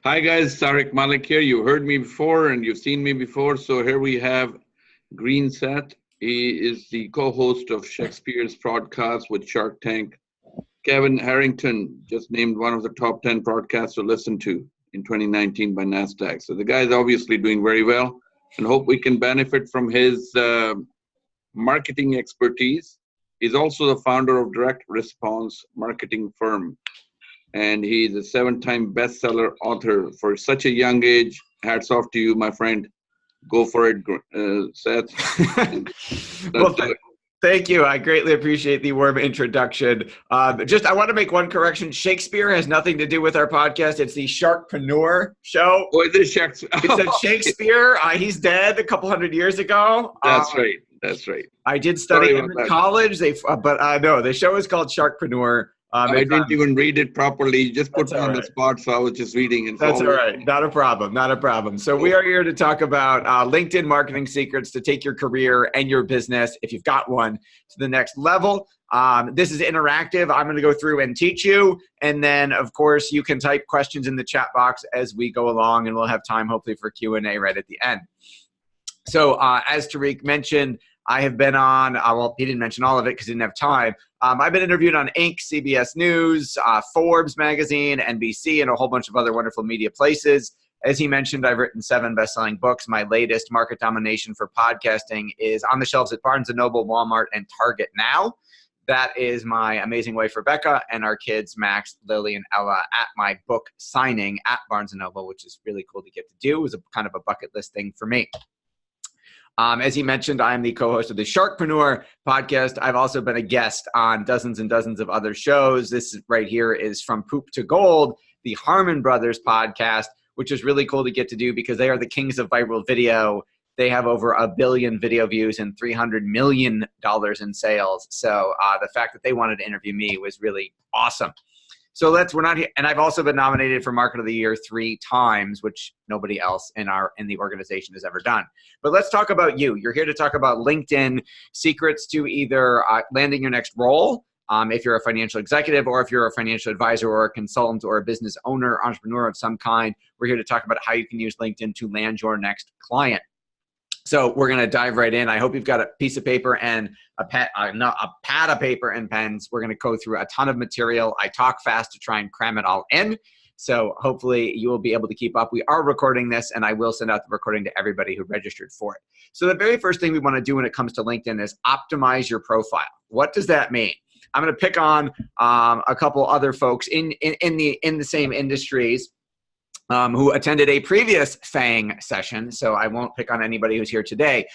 Hi guys, Tariq Malik here. You heard me before and you've seen me before. So here we have Greene Seth. He is the co-host of Shakespeare's podcast with Shark Tank. Kevin Harrington just named one of the top 10 podcasts to listen to in 2019 by NASDAQ. So the guy is obviously doing very well and hope we can benefit from his marketing expertise. He's also the founder of Direct Response Marketing Firm. And he's a 7-time bestseller author for such a young age. Hats off to you, my friend. Go for it, Seth. Well, thank you. I greatly appreciate the warm introduction. I want to make one correction. Shakespeare has nothing to do with our podcast. It's the Sharkpreneur show. Oh, is it Shakespeare? It's a Shakespeare. He's dead a couple hundred years ago. That's right. That's right. I did study him in college. No, the show is called Sharkpreneur. I didn't even read it properly. You just put me on the spot, so I was just reading. And that's all right. Not a problem. Not a problem. So we are here to talk about LinkedIn marketing secrets to take your career and your business, if you've got one, to the next level. This is interactive. I'm going to go through and teach you. And then, of course, you can type questions in the chat box as we go along, and we'll have time, hopefully, for Q&A right at the end. So as Tariq mentioned, I have been on, well, he didn't mention all of it because he didn't have time. I've been interviewed on Inc., CBS News, Forbes magazine, NBC, and a whole bunch of other wonderful media places. As he mentioned, I've written 7 best-selling books. My latest, Market Domination for Podcasting, is on the shelves at Barnes & Noble, Walmart, and Target now. That is my amazing wife, Rebecca, and our kids, Max, Lily, and Ella, at my book signing at Barnes & Noble, which is really cool to get to do. It was a kind of a bucket list thing for me. As he mentioned, I am the co-host of the Sharkpreneur podcast. I've also been a guest on dozens and dozens of other shows. This right here is From Poop to Gold, the Harmon Brothers podcast, which is really cool to get to do because they are the kings of viral video. They have over 1 billion video views and $300 million in sales. So the fact that they wanted to interview me was really awesome. So we're not here. And I've also been nominated for Market of the Year 3 times, which nobody else in the organization has ever done. But let's talk about you. You're here to talk about LinkedIn secrets to either landing your next role, if you're a financial executive, or if you're a financial advisor or a consultant or a business owner, entrepreneur of some kind. We're here to talk about how you can use LinkedIn to land your next client. So we're going to dive right in. I hope you've got a piece of paper and a pad of paper and pens. We're going to go through a ton of material. I talk fast to try and cram it all in. So hopefully you will be able to keep up. We are recording this, and I will send out the recording to everybody who registered for it. So the very first thing we want to do when it comes to LinkedIn is optimize your profile. What does that mean? I'm going to pick on a couple other folks in the same industries who attended a previous FANG session, so I won't pick on anybody who's here today.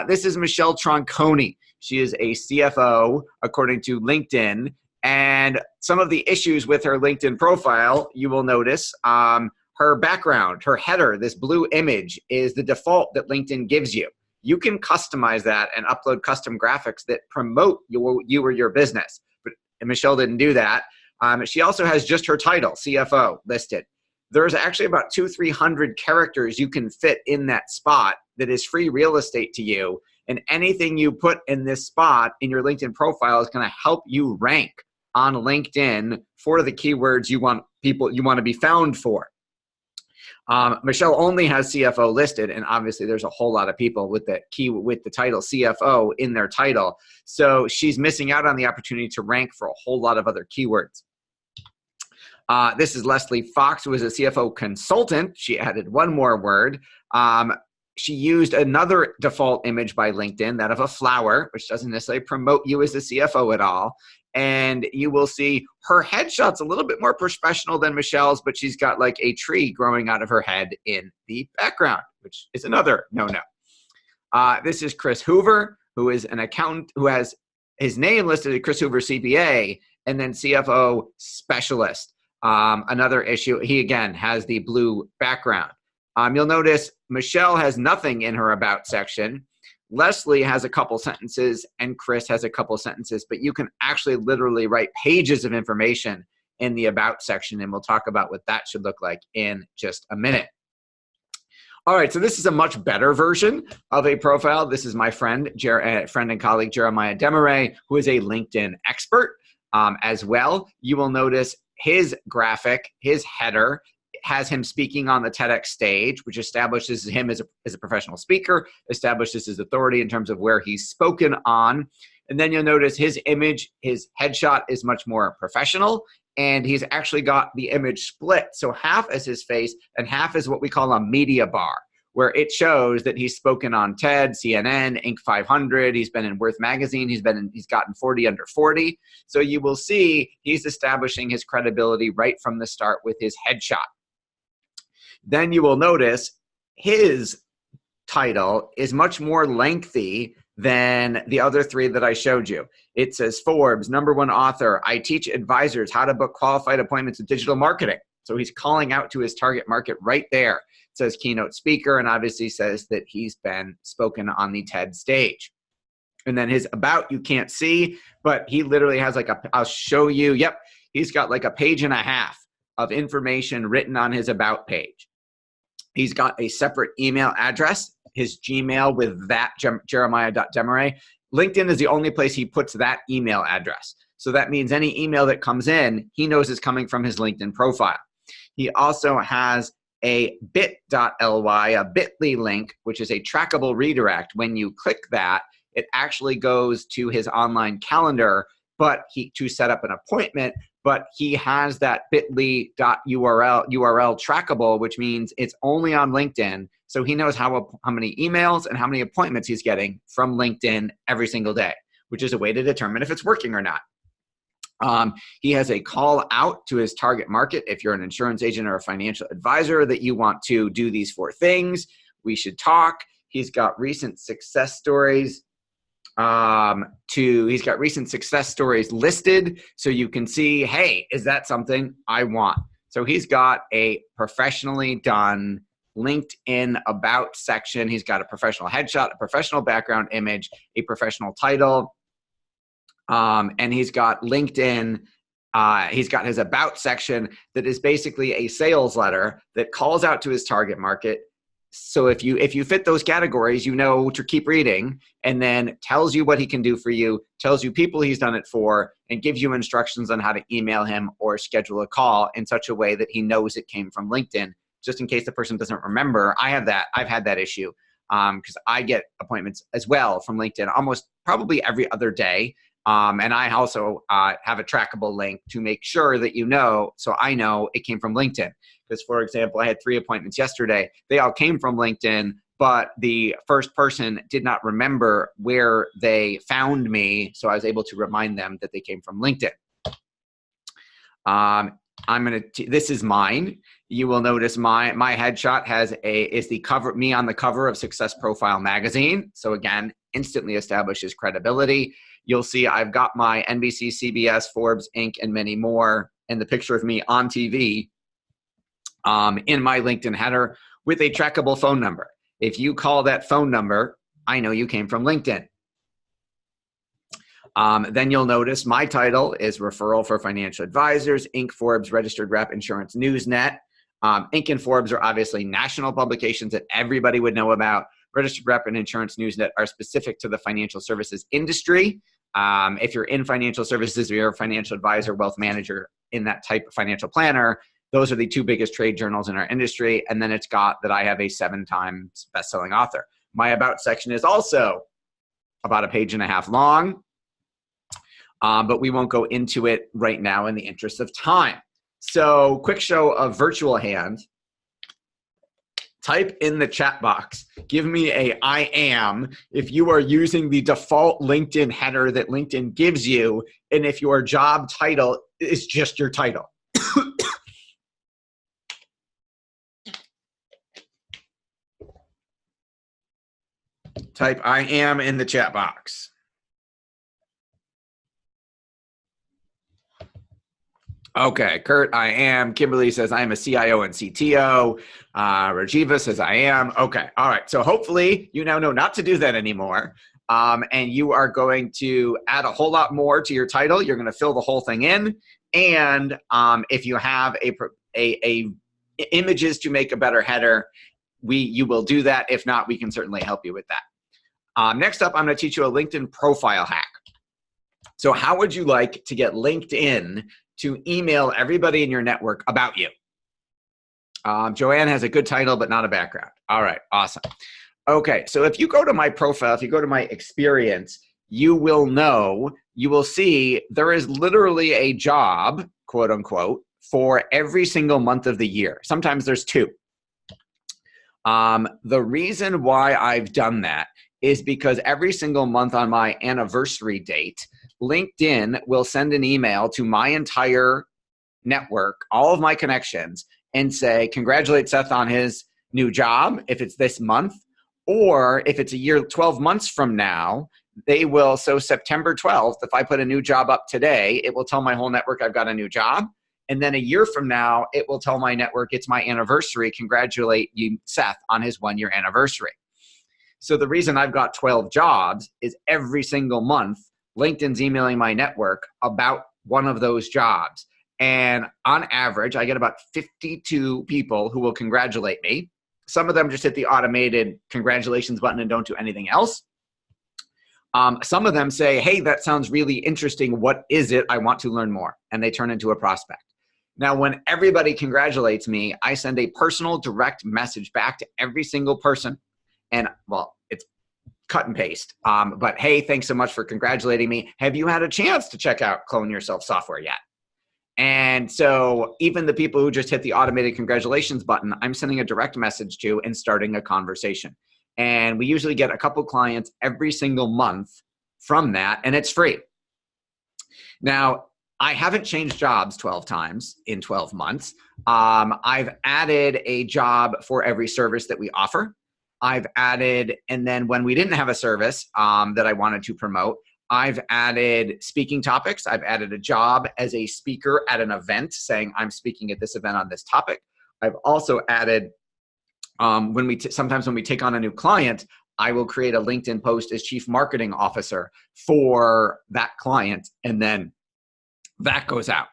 This is Michelle Tronconi. She is a CFO, according to LinkedIn, and some of the issues with her LinkedIn profile, you will notice, her background, her header, this blue image, is the default that LinkedIn gives you. You can customize that and upload custom graphics that promote you or your business, but Michelle didn't do that. She also has just her title, CFO, listed. There's actually about 200-300 characters you can fit in that spot that is free real estate to you. And anything you put in this spot in your LinkedIn profile is going to help you rank on LinkedIn for the keywords you want to be found for. Michelle only has CFO listed, and obviously there's a whole lot of people with the title CFO in their title. So she's missing out on the opportunity to rank for a whole lot of other keywords. This is Leslie Fox, who is a CFO consultant. She added one more word. She used another default image by LinkedIn, that of a flower, which doesn't necessarily promote you as a CFO at all. And you will see her headshot's a little bit more professional than Michelle's, but she's got like a tree growing out of her head in the background, which is another no-no. This is Chris Hoover, who is an accountant who has his name listed as Chris Hoover CPA and then CFO specialist. Another issue, he again has the blue background. You'll notice Michelle has nothing in her about section. Leslie has a couple sentences and Chris has a couple sentences, but you can actually literally write pages of information in the about section, and we'll talk about what that should look like in just a minute. All right, so this is a much better version of a profile. This is my friend and colleague Jeremiah Demaray, who is a LinkedIn expert as well. You will notice his graphic, his header has him speaking on the TEDx stage, which establishes him as a professional speaker, establishes his authority in terms of where he's spoken on. And then you'll notice his image, his headshot is much more professional, and he's actually got the image split. So half is his face and half is what we call a media bar, where it shows that he's spoken on TED, CNN, Inc. 500. He's been in Worth magazine. He's gotten 40 under 40. So you will see he's establishing his credibility right from the start with his headshot. Then you will notice his title is much more lengthy than the other three that I showed you. It says Forbes, #1 author. I teach advisors how to book qualified appointments with digital marketing. So he's calling out to his target market right there. It says keynote speaker, and obviously says that he's been spoken on the TED stage. And then his about you can't see, but he literally has like I'll show you. Yep, he's got like a page and a half of information written on his about page. He's got a separate email address, his Gmail with that jeremiah.demaray. LinkedIn is the only place he puts that email address. So that means any email that comes in, he knows is coming from his LinkedIn profile. He also has a bit.ly, a bit.ly link, which is a trackable redirect. When you click that, it actually goes to his online calendar, to set up an appointment, but he has that bit.ly.url trackable, which means it's only on LinkedIn. So he knows how many emails and how many appointments he's getting from LinkedIn every single day, which is a way to determine if it's working or not. He has a call out to his target market. If you're an insurance agent or a financial advisor that you want to do these 4 things, we should talk. He's got recent success stories. He's got recent success stories listed, so you can see, hey, is that something I want? So he's got a professionally done LinkedIn about section. He's got a professional headshot, a professional background image, a professional title, and he's got LinkedIn. He's got his about section that is basically a sales letter that calls out to his target market. So if you fit those categories, you know to keep reading, and then tells you what he can do for you, tells you people he's done it for, and gives you instructions on how to email him or schedule a call in such a way that he knows it came from LinkedIn, just in case the person doesn't remember. I've had that issue because I get appointments as well from LinkedIn almost probably every other day. And I also have a trackable link to make sure that so I know it came from LinkedIn. Because, for example, I had 3 appointments yesterday. They all came from LinkedIn, but the first person did not remember where they found me, so I was able to remind them that they came from LinkedIn. This is mine. You will notice my headshot is the cover, me on the cover of Success Profile magazine. So again, instantly establishes credibility. You'll see I've got my NBC, CBS, Forbes, Inc., and many more, and the picture of me on TV in my LinkedIn header with a trackable phone number. If you call that phone number, I know you came from LinkedIn. Then you'll notice my title is Referral for Financial Advisors, Inc., Forbes, Registered Rep, Insurance Newsnet. Inc. and Forbes are obviously national publications that everybody would know about. Registered Rep and Insurance Newsnet are specific to the financial services industry. If you're in financial services or you're a financial advisor, wealth manager, in that type of financial planner, those are the 2 biggest trade journals in our industry. And then it's got that I have a 7 times best-selling author. My about section is also about a page and a half long, but we won't go into it right now in the interest of time. So quick show of virtual hand. Type in the chat box. Give me a I am if you are using the default LinkedIn header that LinkedIn gives you, and if your job title is just your title. Type I am in the chat box. Okay, Kurt, I am. Kimberly says I am a CIO and CTO. Rajiva says I am. Okay, all right. So hopefully you now know not to do that anymore. And you are going to add a whole lot more to your title. You're going to fill the whole thing in. And if you have images to make a better header, you will do that. If not, we can certainly help you with that. Next up, I'm going to teach you a LinkedIn profile hack. So how would you like to get LinkedIn to email everybody in your network about you? Joanne has a good title, but not a background. All right, awesome. Okay, so if you go to my profile, if you go to my experience, you will see there is literally a job, quote unquote, for every single month of the year. Sometimes there's two. The reason why I've done that is because every single month on my anniversary date, LinkedIn will send an email to my entire network, all of my connections, and say, congratulate Seth on his new job, if it's this month, or if it's a year, 12 months from now, they will, so September 12th, if I put a new job up today, it will tell my whole network I've got a new job. And then a year from now, it will tell my network it's my anniversary, congratulate you, Seth, on his 1-year anniversary. So the reason I've got 12 jobs is every single month, LinkedIn's emailing my network about one of those jobs. And on average, I get about 52 people who will congratulate me. Some of them just hit the automated congratulations button and don't do anything else. Some of them say, hey, that sounds really interesting. What is it? I want to learn more. And they turn into a prospect. Now, when everybody congratulates me, I send a personal direct message back to every single person. And well, it's cut and paste. But hey, thanks so much for congratulating me. Have you had a chance to check out Clone Yourself software yet? And so even the people who just hit the automated congratulations button, I'm sending a direct message to and starting a conversation. And we usually get a couple clients every single month from that, and it's free. Now, I haven't changed jobs 12 times in 12 months. I've added a job for every service that we offer. I've added, and then when we didn't have a service that I wanted to promote, I've added speaking topics. I've added a job as a speaker at an event saying I'm speaking at this event on this topic. I've also added, sometimes when we take on a new client, I will create a LinkedIn post as chief marketing officer for that client. And then that goes out.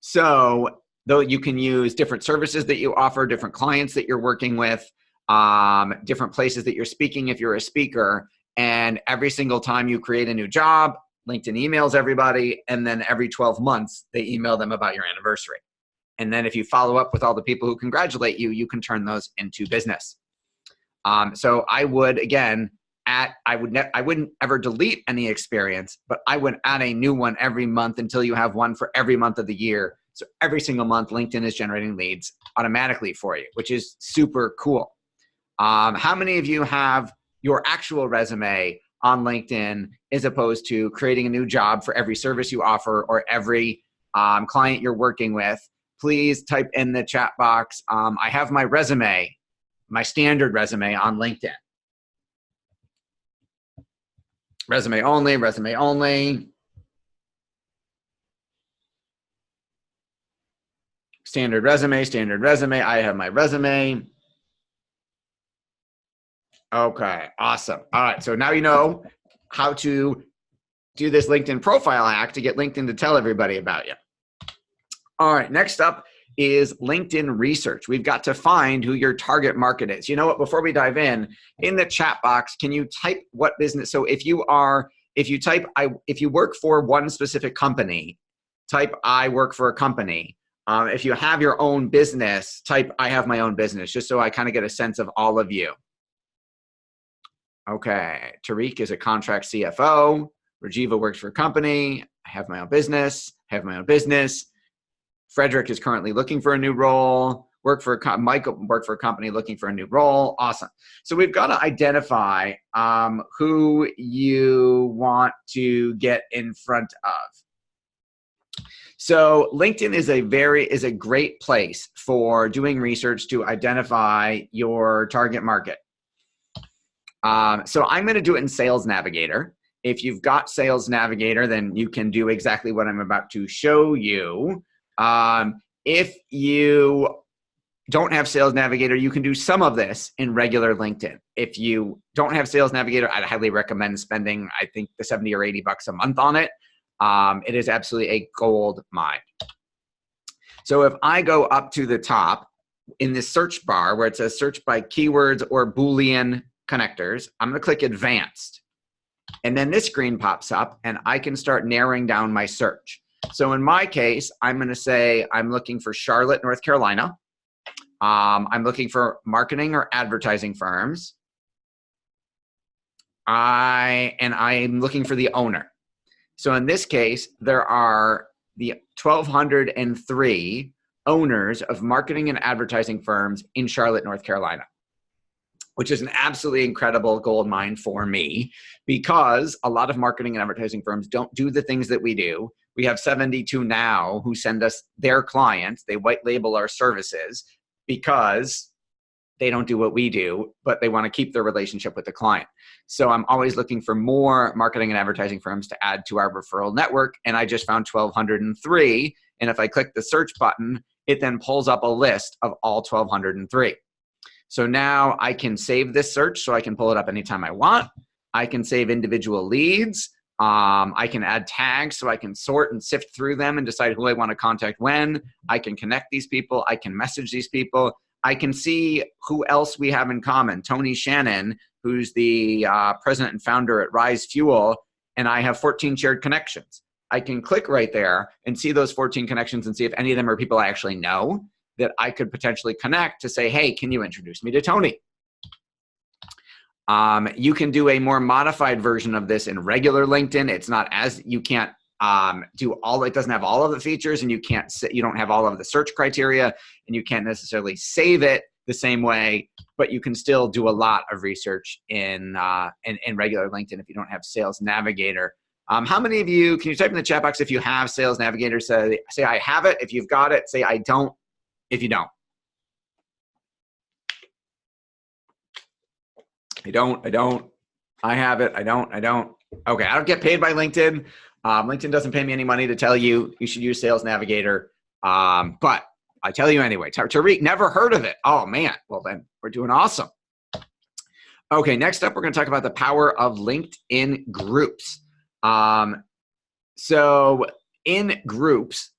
So though you can use different services that you offer, different clients that you're working with, different places that you're speaking if you're a speaker. And every single time you create a new job, LinkedIn emails everybody. And then every 12 months, they email them about your anniversary. And then if you follow up with all the people who congratulate you, you can turn those into business. So I would, again, I wouldn't ever delete any experience, but I would add a new one every month until you have one for every month of the year. So every single month, LinkedIn is generating leads automatically for you, which is super cool. How many of you have your actual resume on LinkedIn as opposed to creating a new job for every service you offer or every client you're working with? Please type in the chat box. I have my resume, my standard resume on LinkedIn. Resume only, resume only. Standard resume, standard resume. I have my resume. Okay, awesome. All right, so now you know how to do this LinkedIn profile hack to get LinkedIn to tell everybody about you. All right, next up is LinkedIn research. We've got to find who your target market is. You know what, before we dive in the chat box, can you type what business? So if you work for one specific company, type I work for a company. If you have your own business, type I have my own business, just so I kind of get a sense of all of you. Okay, Tariq is a contract CFO. Rajiva works for a company. I have my own business. Frederick is currently looking for a new role. Michael worked for a company looking for a new role. Awesome. So we've got to identify who you want to get in front of. So LinkedIn is a great place for doing research to identify your target market. So I'm going to do it in Sales Navigator. If you've got Sales Navigator, then you can do exactly what I'm about to show you. If you don't have Sales Navigator, you can do some of this in regular LinkedIn. If you don't have Sales Navigator, I'd highly recommend spending, I think, the $70 or $80 a month on it. It is absolutely a gold mine. So if I go up to the top in the search bar where it says search by keywords or Boolean connectors, I'm going to click advanced. And then this screen pops up and I can start narrowing down my search. So in my case, I'm going to say I'm looking for Charlotte, North Carolina. I'm looking for marketing or advertising firms. I'm looking for the owner. So in this case, there are the 1,203 owners of marketing and advertising firms in Charlotte, North Carolina, which is an absolutely incredible gold mine for me, because a lot of marketing and advertising firms don't do the things that we do. We have 72 now who send us their clients. They white label our services because they don't do what we do, but they want to keep their relationship with the client. So I'm always looking for more marketing and advertising firms to add to our referral network. And I just found 1,203. And if I click the search button, it then pulls up a list of all 1,203. So now I can save this search so I can pull it up anytime I want. I can save individual leads. I can add tags so I can sort and sift through them and decide who I want to contact when. I can connect these people. I can message these people. I can see who else we have in common. Tony Shannon, who's the president and founder at Rise Fuel, and I have 14 shared connections. I can click right there and see those 14 connections and see if any of them are people I actually know that I could potentially connect to say, hey, can you introduce me to Tony? You can do a more modified version of this in regular LinkedIn. It's not as, you can't do all, it doesn't have all of the features, and you don't have all of the search criteria, and you can't necessarily save it the same way, but you can still do a lot of research in regular LinkedIn if you don't have Sales Navigator. How many of you, can you type in the chat box if you have Sales Navigator? Say I have it. If you've got it, say I don't if you don't. I don't. I have it. I don't. Okay, I don't get paid by LinkedIn. LinkedIn doesn't pay me any money to tell you you should use Sales Navigator. But I tell you anyway. Tariq, never heard of it. Oh, man. Well, then we're doing awesome. Okay, next up, we're going to talk about the power of LinkedIn groups. So in groups,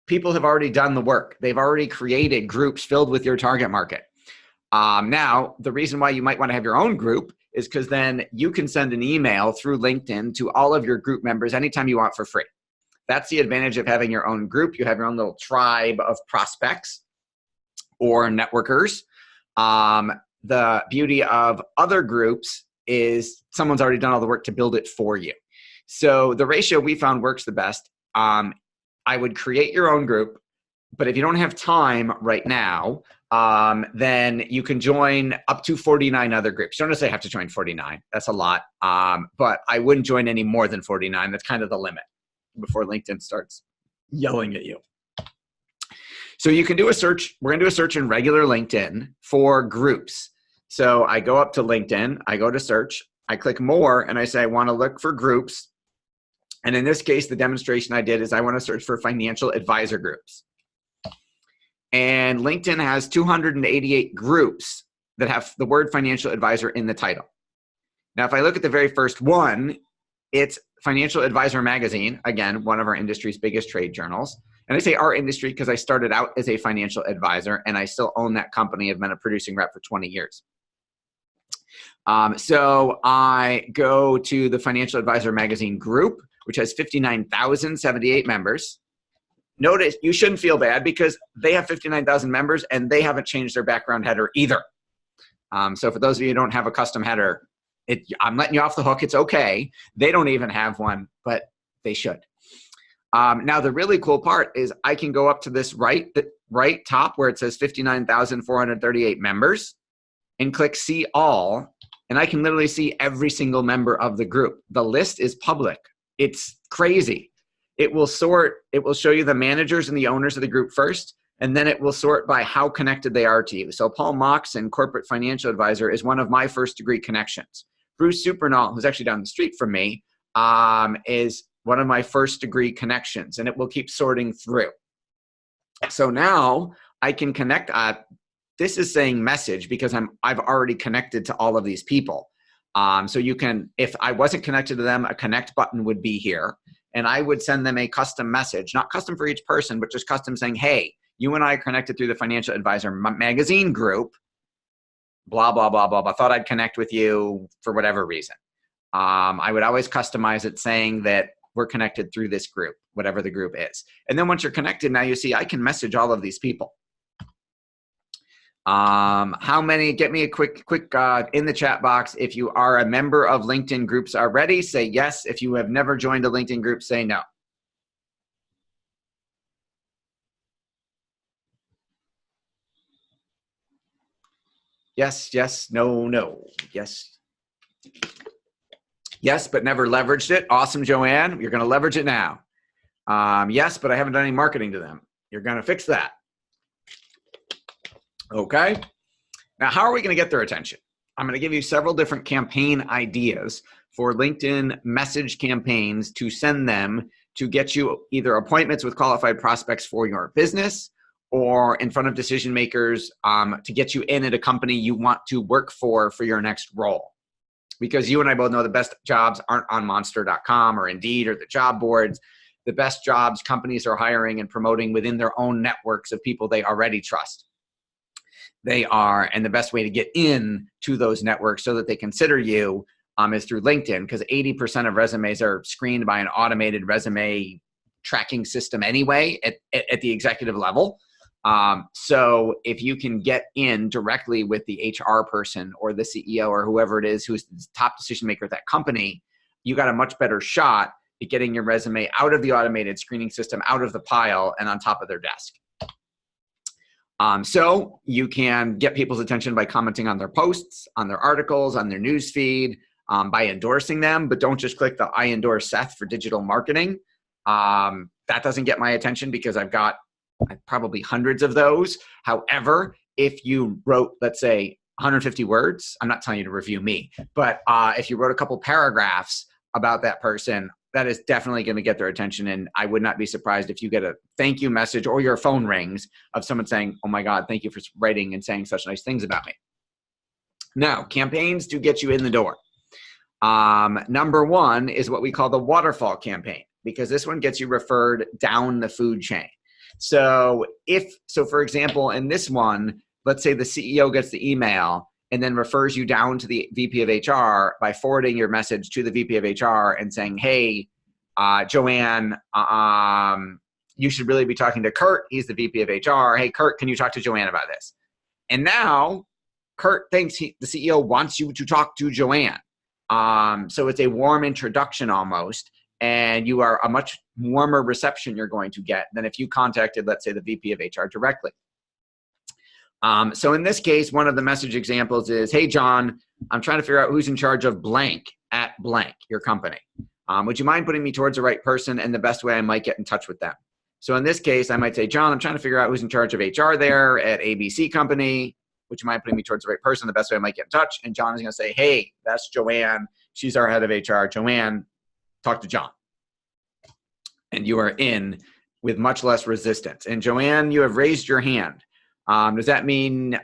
people have already done the work. They've already created groups filled with your target market. Now, the reason why you might want to have your own group is because then you can send an email through LinkedIn to all of your group members anytime you want for free. That's the advantage of having your own group. You have your own little tribe of prospects or networkers. The beauty of other groups is someone's already done all the work to build it for you. So the ratio we found works the best. I would create your own group, but if you don't have time right now, then you can join up to 49 other groups. You don't necessarily have to join 49. That's a lot. But I wouldn't join any more than 49. That's kind of the limit before LinkedIn starts yelling at you. So you can do a search. We're going to do a search in regular LinkedIn for groups. So I go up to LinkedIn. I go to search. I click more, and I say I want to look for groups. And in this case, the demonstration I did is I want to search for financial advisor groups. And LinkedIn has 288 groups that have the word financial advisor in the title. Now, if I look at the very first one, it's Financial Advisor Magazine, again, one of our industry's biggest trade journals. And I say our industry because I started out as a financial advisor, and I still own that company. I've been a producing rep for 20 years. So I go to the Financial Advisor Magazine group, which has 59,078 members. Notice, you shouldn't feel bad because they have 59,000 members and they haven't changed their background header either. So for those of you who don't have a custom header, I'm letting you off the hook. It's okay. They don't even have one, but they should. Now, the really cool part is I can go up to this right top where it says 59,438 members and click See All, and I can literally see every single member of the group. The list is public. It's crazy. It will sort, it will show you the managers and the owners of the group first, and then it will sort by how connected they are to you. So Paul Moxon, corporate financial advisor, is one of my first degree connections. Bruce Supernall, who's actually down the street from me, is one of my first degree connections, and it will keep sorting through. So now I can connect. This is saying message because I've already connected to all of these people. So you can, if I wasn't connected to them, a connect button would be here. And I would send them a custom message, not custom for each person, but just custom saying, hey, you and I are connected through the Financial Advisor Magazine group, blah, blah, blah, blah, blah. Thought I'd connect with you for whatever reason. I would always customize it saying that we're connected through this group, whatever the group is. And then once you're connected, now you see I can message all of these people. How many, get me a quick in the chat box. If you are a member of LinkedIn groups already, say yes. If you have never joined a LinkedIn group, say no. Yes, yes, no, no, yes. Yes, but never leveraged it. Awesome, Joanne. You're going to leverage it now. Yes, but I haven't done any marketing to them. You're going to fix that. Okay. Now, how are we going to get their attention? I'm going to give you several different campaign ideas for LinkedIn message campaigns to send them to get you either appointments with qualified prospects for your business or in front of decision makers to get you in at a company you want to work for your next role. Because you and I both know the best jobs aren't on monster.com or Indeed or the job boards. The best jobs companies are hiring and promoting within their own networks of people they already trust. They are, and the best way to get in to those networks so that they consider you is through LinkedIn, because 80% of resumes are screened by an automated resume tracking system anyway at the executive level. So if you can get in directly with the HR person or the CEO or whoever it is who's the top decision maker at that company, you got a much better shot at getting your resume out of the automated screening system, out of the pile, and on top of their desk. So you can get people's attention by commenting on their posts, on their articles, on their news feed, by endorsing them, but don't just click the I endorse Seth for digital marketing. That doesn't get my attention because I've got probably hundreds of those. However, if you wrote, let's say, 150 words, I'm not telling you to review me, but if you wrote a couple paragraphs about that person, that is definitely going to get their attention. And I would not be surprised if you get a thank you message or your phone rings of someone saying, oh my God, thank you for writing and saying such nice things about me. Now, campaigns to get you in the door. Number one is what we call the Waterfall Campaign, because this one gets you referred down the food chain. So for example, in this one, let's say the CEO gets the email and then refers you down to the VP of HR by forwarding your message to the VP of HR and saying, hey, Joanne, you should really be talking to Kurt. He's the VP of HR. Hey, Kurt, can you talk to Joanne about this? And now Kurt thinks the CEO wants you to talk to Joanne. So it's a warm introduction almost, and you are a much warmer reception you're going to get than if you contacted, let's say, the VP of HR directly. So in this case, one of the message examples is, hey, John, I'm trying to figure out who's in charge of blank at blank, your company. Would you mind putting me towards the right person and the best way I might get in touch with them? So in this case, I might say, John, I'm trying to figure out who's in charge of HR there at ABC company. Would you mind putting me towards the right person, the best way I might get in touch? And John is going to say, hey, that's Joanne. She's our head of HR. Joanne, talk to John. And you are in with much less resistance. And Joanne, you have raised your hand. Does that mean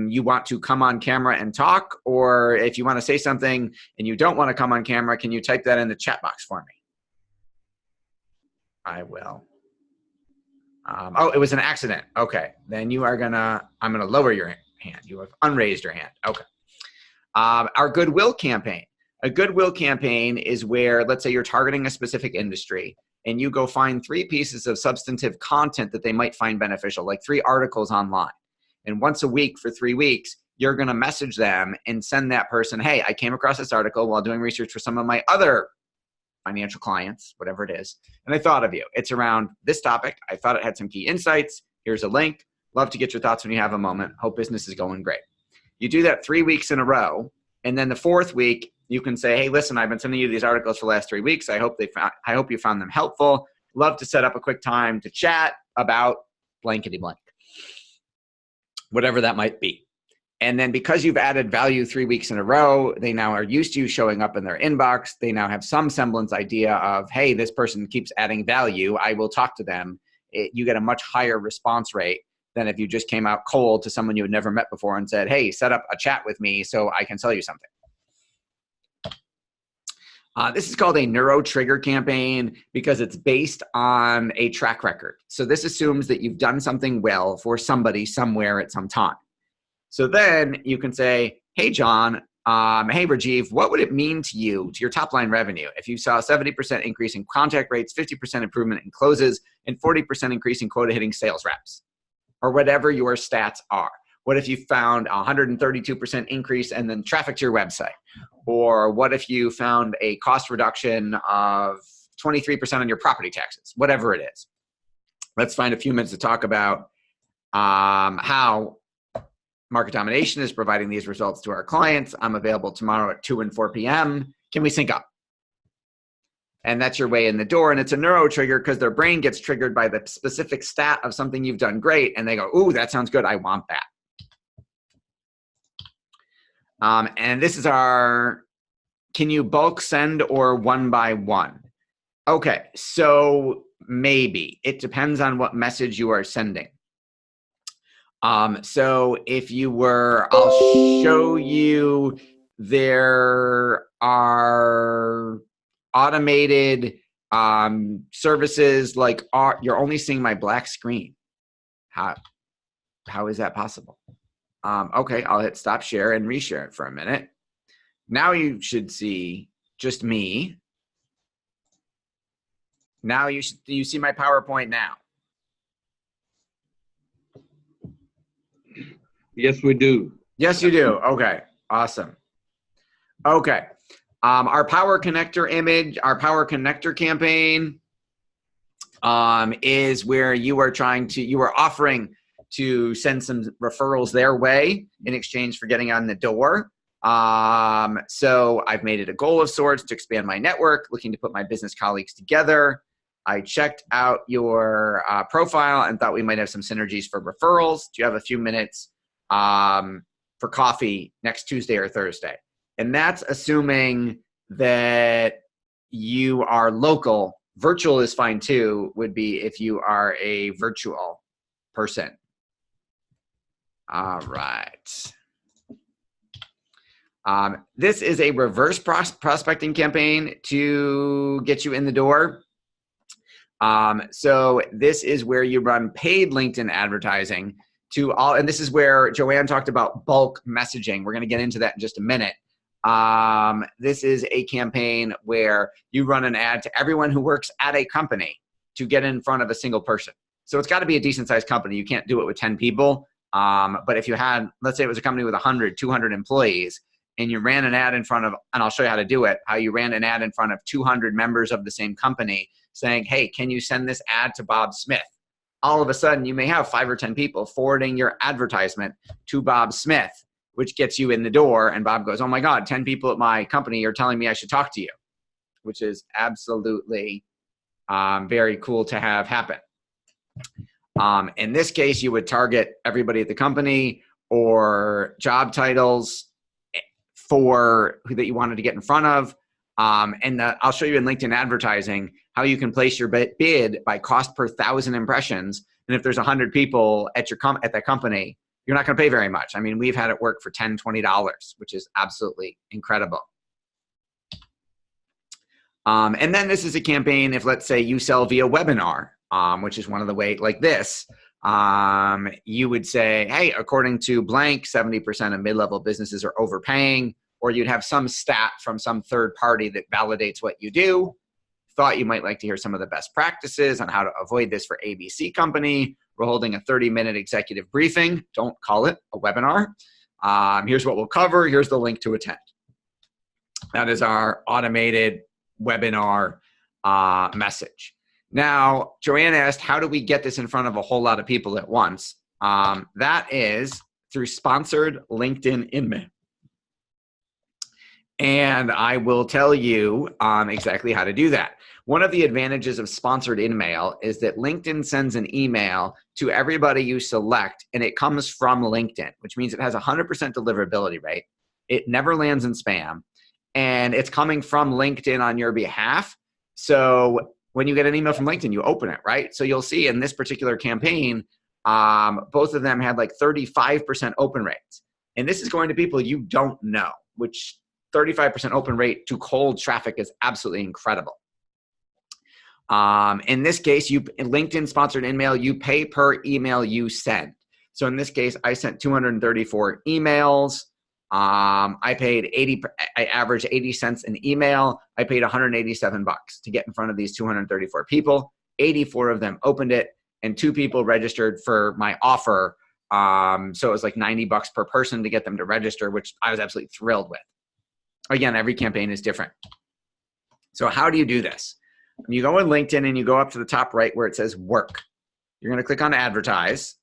you want to come on camera and talk? Or if you want to say something and you don't want to come on camera, can you type that in the chat box for me? I will. Oh, it was an accident. Okay. Then you are I'm going to lower your hand. You have unraised your hand. Okay. Our Goodwill campaign. A Goodwill campaign is where, let's say you're targeting a specific industry and you go find 3 pieces of substantive content that they might find beneficial, like 3 articles online. And once a week for 3 weeks, you're going to message them and send that person, hey, I came across this article while doing research for some of my other financial clients, whatever it is, and I thought of you. It's around this topic. I thought it had some key insights. Here's a link. Love to get your thoughts when you have a moment. Hope business is going great. You do that 3 weeks in a row, and then the 4th week, you can say, hey, listen, I've been sending you these articles for the last 3 weeks. I hope you found them helpful. Love to set up a quick time to chat about blankety blank, whatever that might be. And then because you've added value 3 weeks in a row, they now are used to you showing up in their inbox. They now have some semblance idea of, hey, this person keeps adding value. I will talk to them. You get a much higher response rate than if you just came out cold to someone you had never met before and said, hey, set up a chat with me so I can sell you something. This is called a Neuro trigger campaign because it's based on a track record. So this assumes that you've done something well for somebody somewhere at some time. So then you can say, hey, John, hey, Rajiv, what would it mean to you, to your top line revenue, if you saw a 70% increase in contact rates, 50% improvement in closes, and 40% increase in quota hitting sales reps, or whatever your stats are? What if you found 132% increase in the traffic to your website? Or what if you found a cost reduction of 23% on your property taxes? Whatever it is. Let's find a few minutes to talk about how Market Domination is providing these results to our clients. I'm available tomorrow at 2 and 4 p.m. Can we sync up? And that's your way in the door. And it's a neuro trigger because their brain gets triggered by the specific stat of something you've done great. And they go, ooh, that sounds good. I want that. And this is our, can you bulk send or one by one? Okay, so maybe. It depends on what message you are sending. So if you were, I'll show you, there are automated services like you're only seeing my black screen. How is that possible? Okay, I'll hit stop share and reshare it for a minute. Now you should see just me. Now you see my PowerPoint now. Yes, we do. Yes, you do. Okay, awesome. Okay. Our Power Connector image, our Power Connector campaign is where you are offering to send some referrals their way in exchange for getting on the door. So I've made it a goal of sorts to expand my network, looking to put my business colleagues together. I checked out your profile and thought we might have some synergies for referrals. Do you have a few minutes for coffee next Tuesday or Thursday? And that's assuming that you are local. Virtual is fine too, would be if you are a virtual person. All right. This is a reverse prospecting campaign to get you in the door. So this is where you run paid LinkedIn advertising to all, and this is where Joanne talked about bulk messaging. We're going to get into that in just a minute. This is a campaign where you run an ad to everyone who works at a company to get in front of a single person. So it's got to be a decent sized company. You can't do it with 10 people. But if you had, let's say it was a company with 100, 200 employees, and you ran an ad in front of, and I'll show you how to do it, how you ran an ad in front of 200 members of the same company saying, hey, can you send this ad to Bob Smith? All of a sudden, you may have 5 or 10 people forwarding your advertisement to Bob Smith, which gets you in the door. And Bob goes, oh my God, 10 people at my company are telling me I should talk to you, which is absolutely very cool to have happen. In this case, you would target everybody at the company or job titles for who that you wanted to get in front of. I'll show you in LinkedIn advertising how you can place your bid by cost per 1,000 impressions. And if there's 100 people at at that company, you're not going to pay very much. I mean, we've had it work for $10, $20, which is absolutely incredible. And then this is a campaign if, let's say, you sell via webinar, which is one of the ways like this. You would say, hey, according to blank, 70% of mid-level businesses are overpaying, or you'd have some stat from some third party that validates what you do. Thought you might like to hear some of the best practices on how to avoid this for ABC company. We're holding a 30-minute executive briefing. Don't call it a webinar. Here's what we'll cover. Here's the link to attend. That is our automated webinar message. Now, Joanne asked, how do we get this in front of a whole lot of people at once? That is through sponsored LinkedIn InMail. And I will tell you exactly how to do that. One of the advantages of sponsored InMail is that LinkedIn sends an email to everybody you select, and it comes from LinkedIn, which means it has 100% deliverability rate. It never lands in spam, and it's coming from LinkedIn on your behalf. So when you get an email from LinkedIn, you open it, right? So you'll see in this particular campaign, both of them had like 35% open rates. And this is going to people you don't know, which 35% open rate to cold traffic is absolutely incredible. In this case, in LinkedIn sponsored InMail, you pay per email you send. So in this case, I sent 234 emails. I averaged 80 cents an email. I paid $187 to get in front of these 234 people. 84 of them opened it, and 2 people registered for my offer So it was like $90 per person to get them to register, which I was absolutely thrilled with. Again, every campaign is different. So how do you do this? You go in LinkedIn and you go up to the top right where it says work. You're going to click on advertise.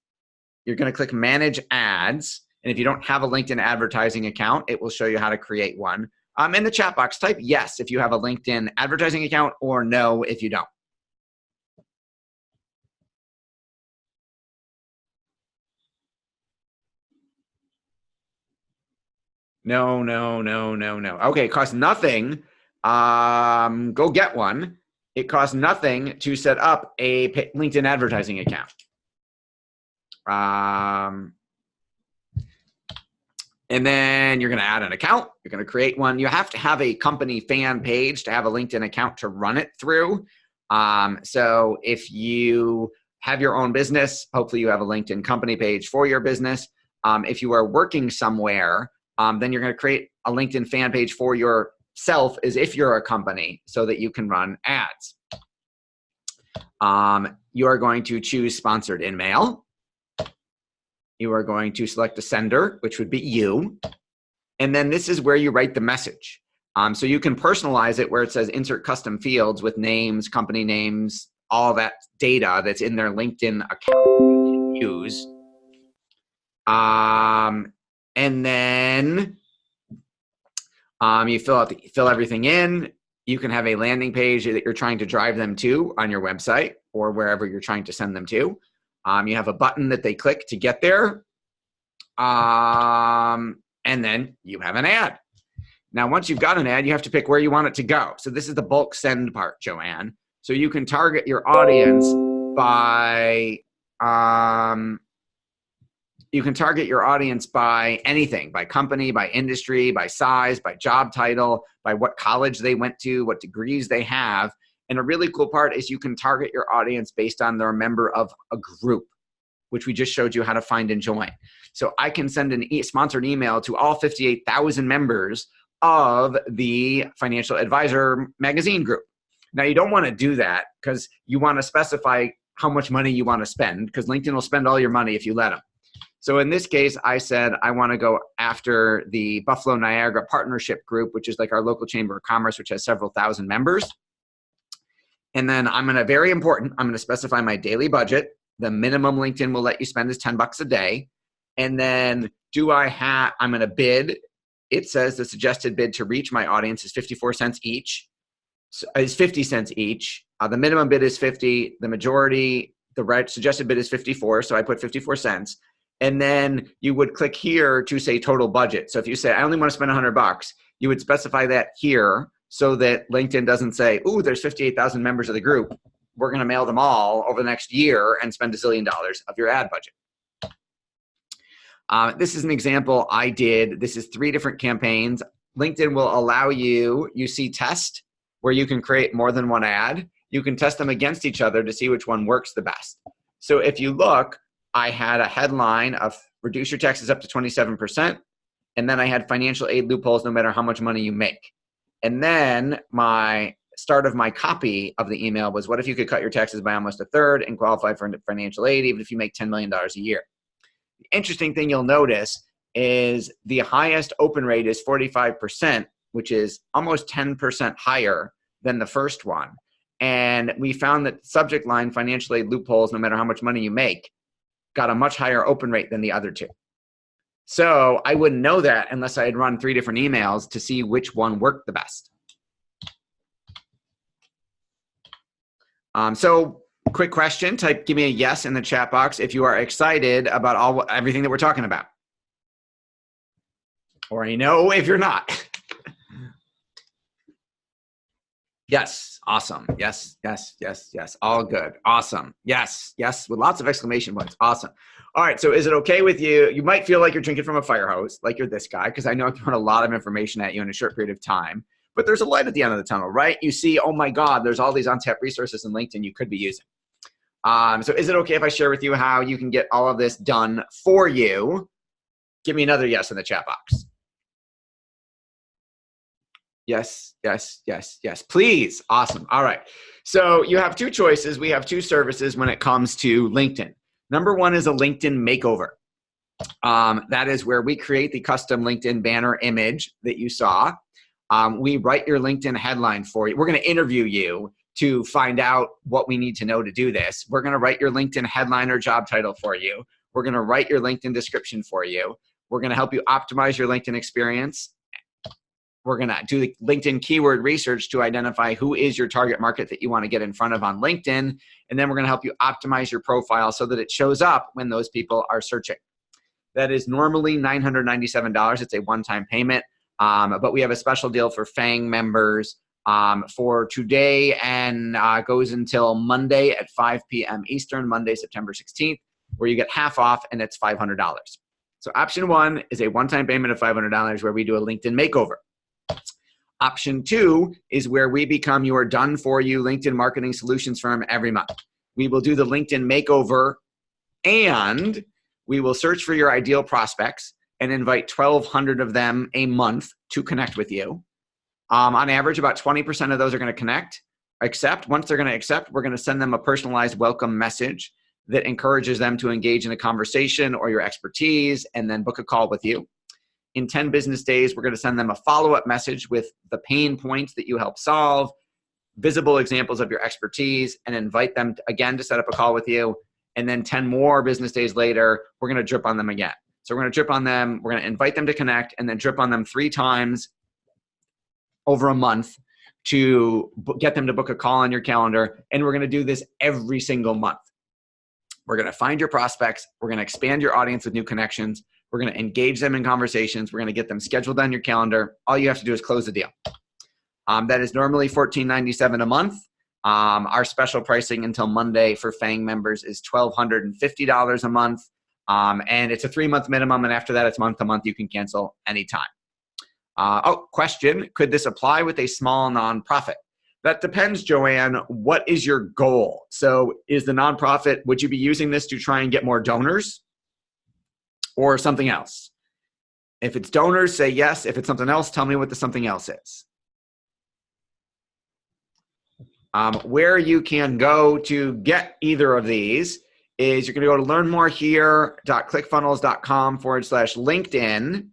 You're going to click manage ads. And if you don't have a LinkedIn advertising account, it will show you how to create one. In the chat box, type yes if you have a LinkedIn advertising account or no if you don't. No, no, no, no, no. Okay, it costs nothing. Go get one. It costs nothing to set up a LinkedIn advertising account. And then you're going to add an account. You're going to create one. You have to have a company fan page to have a LinkedIn account to run it through. So if you have your own business, hopefully you have a LinkedIn company page for your business. If you are working somewhere, then you're going to create a LinkedIn fan page for yourself as if you're a company so that you can run ads. You are going to choose sponsored email. You are going to select the sender, which would be you. And then this is where you write the message. So you can personalize it where it says insert custom fields with names, company names, all that data that's in their LinkedIn account you can use. And then you fill everything in. You can have a landing page that you're trying to drive them to on your website or wherever you're trying to send them to. You have a button that they click to get there. And then you have an ad. Now, once you've got an ad, you have to pick where you want it to go. So this is the bulk send part, Joanne. So you can target your audience by anything, by company, by industry, by size, by job title, by what college they went to, what degrees they have. And a really cool part is you can target your audience based on they're a member of a group, which we just showed you how to find and join. So I can send an sponsored email to all 58,000 members of the Financial Advisor magazine group. Now, you don't want to do that because you want to specify how much money you want to spend, because LinkedIn will spend all your money if you let them. So in this case, I said I want to go after the Buffalo Niagara Partnership Group, which is like our local chamber of commerce, which has several thousand members. And then I'm going to specify my daily budget. The minimum LinkedIn will let you spend is $10 a day. And then I'm going to bid. It says the suggested bid to reach my audience is 54 cents each. So is 50 cents each. The minimum bid is 50. The suggested bid is 54. So I put 54 cents. And then you would click here to say total budget. So if you say, I only want to spend $100, you would specify that here so that LinkedIn doesn't say, ooh, there's 58,000 members of the group. We're going to mail them all over the next year and spend $1 zillion of your ad budget. This is an example I did. This is 3 different campaigns. LinkedIn will allow you see test, where you can create more than one ad. You can test them against each other to see which one works the best. So if you look, I had a headline of reduce your taxes up to 27%. And then I had financial aid loopholes no matter how much money you make. And then my start of my copy of the email was, what if you could cut your taxes by almost a third and qualify for financial aid even if you make $10 million a year? The interesting thing you'll notice is the highest open rate is 45%, which is almost 10% higher than the first one. And we found that subject line financial aid loopholes, no matter how much money you make, got a much higher open rate than the other 2. So I wouldn't know that unless I had run 3 different emails to see which one worked the best. So quick question, give me a yes in the chat box if you are excited about everything that we're talking about. Or a no if you're not. Yes, awesome. Yes, yes, yes, yes. All good. Awesome. Yes, yes, with lots of exclamation points. Awesome. All right, so is it okay with you? You might feel like you're drinking from a fire hose, like you're this guy, because I know I'm throwing a lot of information at you in a short period of time. But there's a light at the end of the tunnel, right? You see, oh my God, there's all these untapped resources in LinkedIn you could be using. So is it okay if I share with you how you can get all of this done for you? Give me another yes in the chat box. Yes, yes, yes, yes. Please. Awesome. All right. So you have 2 choices. We have 2 services when it comes to LinkedIn. Number 1 is a LinkedIn makeover. That is where we create the custom LinkedIn banner image that you saw. We write your LinkedIn headline for you. We're going to interview you to find out what we need to know to do this. We're going to write your LinkedIn headline or job title for you. We're going to write your LinkedIn description for you. We're going to help you optimize your LinkedIn experience. We're going to do the LinkedIn keyword research to identify who is your target market that you want to get in front of on LinkedIn. And then we're going to help you optimize your profile so that it shows up when those people are searching. That is normally $997. It's a one-time payment, but we have a special deal for FANG members for today and goes until Monday at 5 p.m. Eastern, Monday, September 16th, where you get half off and it's $500. So option one is a one-time payment of $500 where we do a LinkedIn makeover. Option two is where we become your done-for-you LinkedIn marketing solutions firm every month. We will do the LinkedIn makeover and we will search for your ideal prospects and invite 1,200 of them a month to connect with you. On average, about 20% of those are going to accept. Once they're going to accept, we're going to send them a personalized welcome message that encourages them to engage in a conversation or your expertise and then book a call with you. In 10 business days, we're going to send them a follow-up message with the pain points that you help solve, visible examples of your expertise, and invite them again to set up a call with you. And then 10 more business days later, we're going to drip on them again. So we're going to drip on them, we're going to invite them to connect, and then drip on them 3 times over a month to get them to book a call on your calendar. And we're going to do this every single month. We're going to find your prospects. We're going to expand your audience with new connections. We're going to engage them in conversations. We're going to get them scheduled on your calendar. All you have to do is close the deal. That is normally $14.97 a month. Our special pricing until Monday for FANG members is $1,250 a month. And it's a 3-month minimum. And after that, it's month to month. You can cancel anytime. Question. Could this apply with a small nonprofit? That depends, Joanne. What is your goal? So is the nonprofit, would you be using this to try and get more donors or something else? If it's donors, say yes. If it's something else, tell me what the something else is. Where you can go to get either of these is you're going to go to learnmorehere.clickfunnels.com/LinkedIn.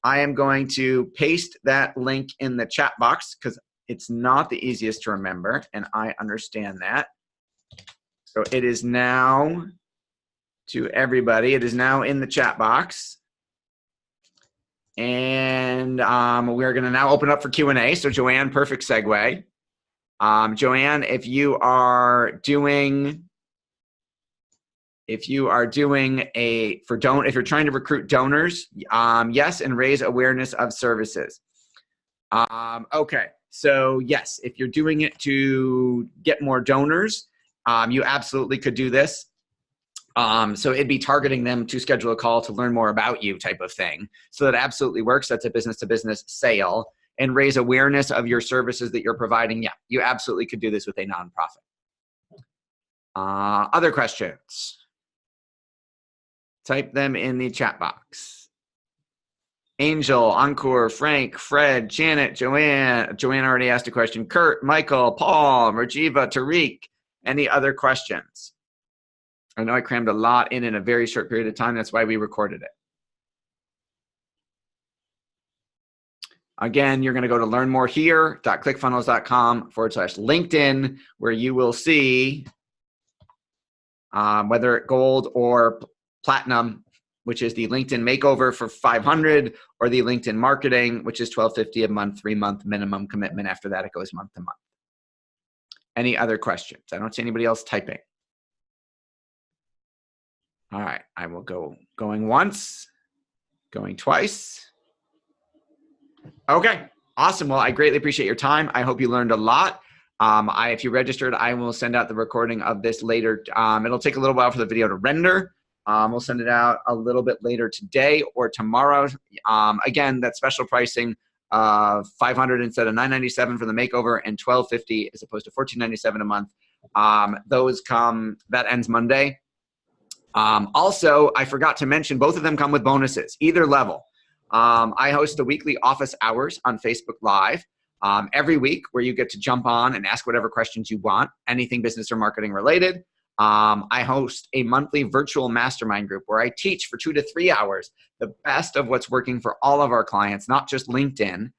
I am going to paste that link in the chat box because it's not the easiest to remember, and I understand that. So it is now, to everybody, it is now in the chat box. And we're going to now open up for Q&A. So Joanne, perfect segue. Joanne, if you're trying to recruit donors, yes, and raise awareness of services. Okay, so yes, if you're doing it to get more donors, you absolutely could do this. So it'd be targeting them to schedule a call to learn more about you type of thing. So that absolutely works. That's a business-to-business sale. And raise awareness of your services that you're providing. Yeah, you absolutely could do this with a nonprofit. Other questions? Type them in the chat box. Angel, Encore, Frank, Fred, Janet, Joanne. Joanne already asked a question. Kurt, Michael, Paul, Rajiva, Tariq. Any other questions? I know I crammed a lot in a very short period of time. That's why we recorded it. Again, you're going to go to learnmorehere.clickfunnels.com/LinkedIn, where you will see whether gold or platinum, which is the LinkedIn makeover for $500, or the LinkedIn marketing, which is $1,250 a month, 3-month minimum commitment. After that, it goes month to month. Any other questions? I don't see anybody else typing. All right, I will go going once, going twice. Okay, awesome. Well, I greatly appreciate your time. I hope you learned a lot. If you registered, I will send out the recording of this later. It'll take a little while for the video to render. We'll send it out a little bit later today or tomorrow. Again, that special pricing of $500 instead of $997 for the makeover and $1,250 as opposed to $14.97 a month. That ends Monday. Also, I forgot to mention, both of them come with bonuses, either level. I host the weekly office hours on Facebook Live every week, where you get to jump on and ask whatever questions you want, anything business or marketing related. I host a monthly virtual mastermind group where I teach for 2 to 3 hours the best of what's working for all of our clients, not just LinkedIn.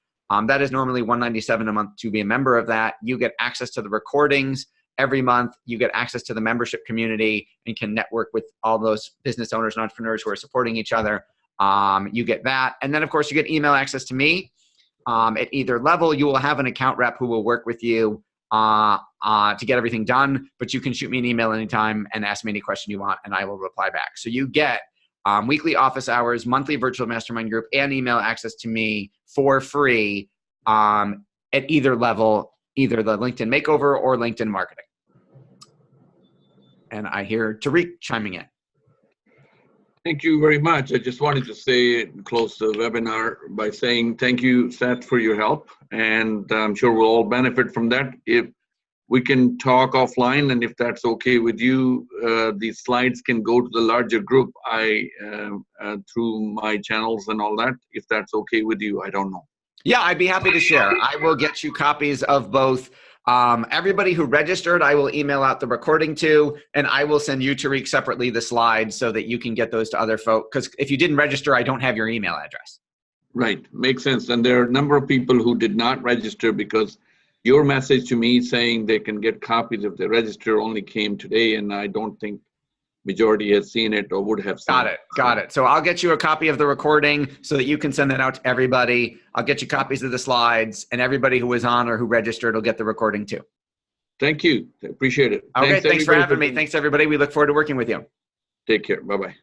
That is normally $197 a month to be a member of that. You get access to the recordings every month. You get access to the membership community and can network with all those business owners and entrepreneurs who are supporting each other. You get that. And then, of course, you get email access to me. At either level, you will have an account rep who will work with you to get everything done. But you can shoot me an email anytime and ask me any question you want, and I will reply back. So you get weekly office hours, monthly virtual mastermind group, and email access to me for free at either level, either the LinkedIn Makeover or LinkedIn Marketing. And I hear Tariq chiming in. Thank you very much. I just wanted to say, close the webinar by saying thank you, Seth, for your help. And I'm sure we'll all benefit from that. If we can talk offline, and if that's okay with you, these slides can go to the larger group through my channels and all that. If that's okay with you, I don't know. Yeah, I'd be happy to share. I will get you copies of both. Everybody who registered, I will email out the recording to, and I will send you, Tariq, separately the slides so that you can get those to other folks. Because if you didn't register, I don't have your email address. Right, makes sense. And there are a number of people who did not register because your message to me saying they can get copies if they register only came today, and I don't think majority has seen it or would have seen it. Got it. So I'll get you a copy of the recording so that you can send that out to everybody. I'll get you copies of the slides, and everybody who was on or who registered will get the recording too. Thank you. Appreciate it. Okay, thanks for having me. Thanks, everybody. We look forward to working with you. Take care. Bye-bye.